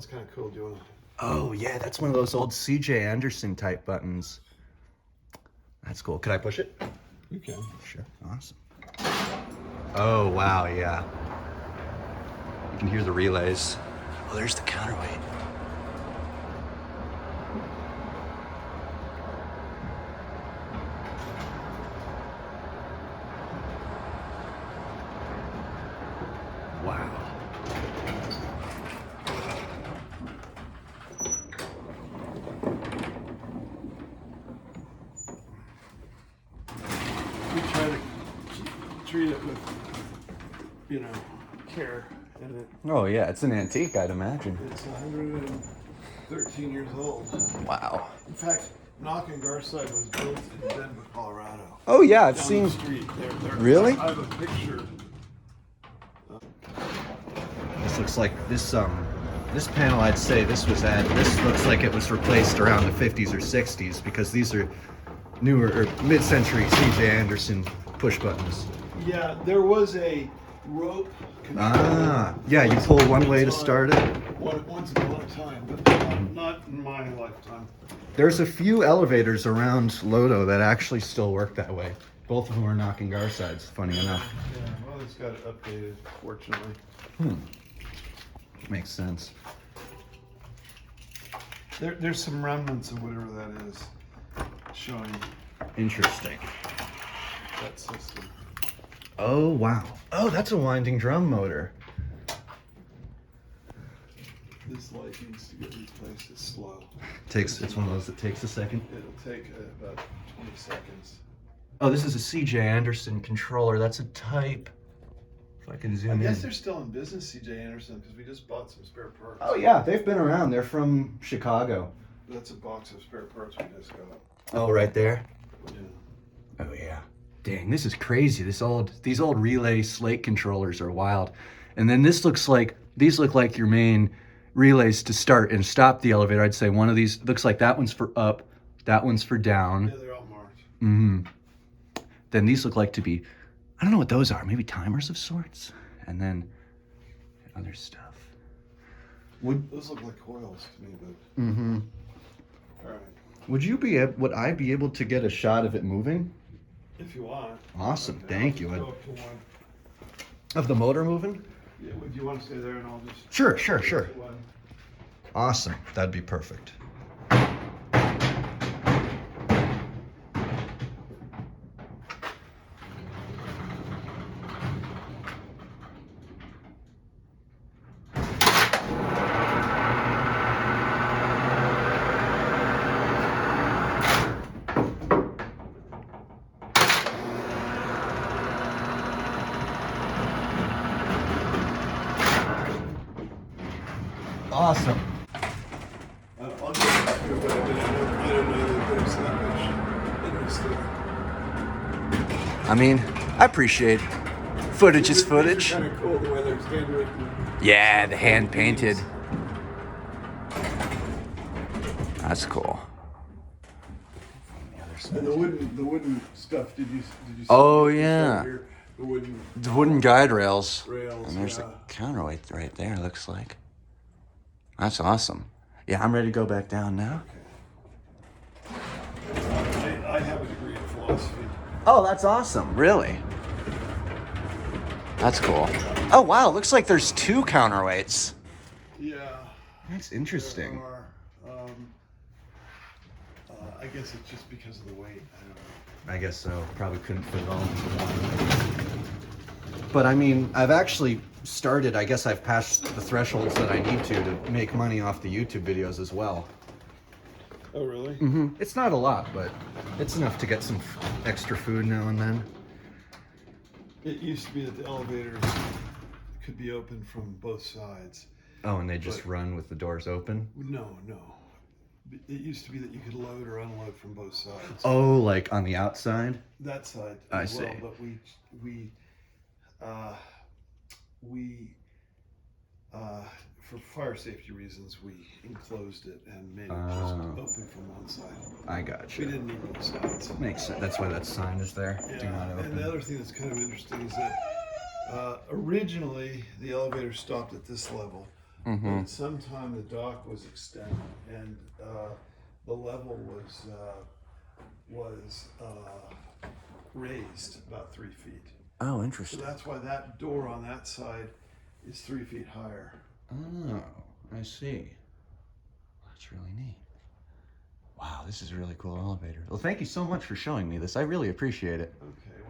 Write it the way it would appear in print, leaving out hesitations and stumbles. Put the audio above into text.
That's kind of cool. Do you want to? Oh yeah, that's one of those old CJ Anderson type buttons. That's cool. Can I push it? You can. Sure. Awesome. Oh wow, yeah. You can hear the relays. Oh, there's the counterweight. Wow. We try to treat it with, care. And Oh yeah, it's an antique, I'd imagine. it's 113 years old. Wow. In fact, Nock Garside was built in Denver, Colorado. Oh yeah, I've Down seen. the street. Really? I have a picture. This looks like this this panel. I'd say this looks like it was replaced around the 50s or 60s because these are newer or mid-century CJ Anderson push buttons. Yeah, there was a rope control. Ah, yeah, you pull one way to start it. Once upon a time, but not in my lifetime. There's a few elevators around Lodo that actually still work that way. Both of them are Nock Garsides, funny enough. Yeah, well, it's got it updated, fortunately. Makes sense. There's some remnants of whatever that is showing Interesting. that system. Oh, wow. Oh, that's a winding drum motor. This light needs to get replaced. It's slow. It's one of those that takes a second. It'll take about 20 seconds. Oh, this is a CJ Anderson controller. That's a type. If I can zoom I guess in. they're still in business, C.J. Anderson, because we just bought some spare parts. Oh yeah, they've been around. They're from Chicago. That's a box of spare parts we just got. Oh, right there. Yeah. Oh yeah. Dang, this is crazy. These old relay slate controllers are wild. And then these look like your main relays to start and stop the elevator. I'd say one of these looks like that one's for up, that one's for down. Yeah, they're all marked. Then these look like to be, I don't know what those are, maybe timers of sorts. And then other stuff. Those look like coils to me, but. All right. Would I be able to get a shot of it moving? If you want. Awesome, Okay, thank I'll you. go up to one. Of the motor moving? Yeah, would you want to stay there and I'll just. Sure. go to one? Awesome, that'd be perfect. Awesome. I'll get into it, but I don't know that there's that much interest there. I mean, I appreciate footage is footage. Kind of cool the way they're handwritten. Yeah, the hand painted. That's cool. And the wooden stuff. Did you see? Oh, what yeah. here? The wooden. The wooden guide rails. Rails, And there's yeah. the counterweight right there, looks like. That's awesome. Yeah, I'm ready to go back down now. I have a degree in philosophy. Oh, that's awesome. Really? That's cool. Oh, wow. Looks like there's two counterweights. Yeah. That's interesting. There are, I guess it's just because of the weight. I don't know. I guess so. Probably couldn't fit it all into one. But I mean, I've actually started, I guess I've passed the thresholds that I need to make money off the YouTube videos as well. Oh, really? It's not a lot, but it's enough to get some extra food now and then. It used to be that the elevators could be open from both sides. Oh, and they just run with the doors open? No. It used to be that you could load or unload from both sides. Oh, like on the outside? That side I as well, see. but for fire safety reasons, we enclosed it and made it just open from one side. I got We you. didn't need both sides. Makes sense. That's why that sign is there. Do not Yeah, open. and the other thing that's kind of interesting is that originally the elevator stopped at this level, Mm-hmm. But at some time the dock was extended and the level was raised about 3 feet. Oh, So interesting. that's why that door on that side is 3 feet higher. Oh, I see. That's really neat. Wow, this is a really cool elevator. Well, thank you so much for showing me this. I really appreciate it. Okay.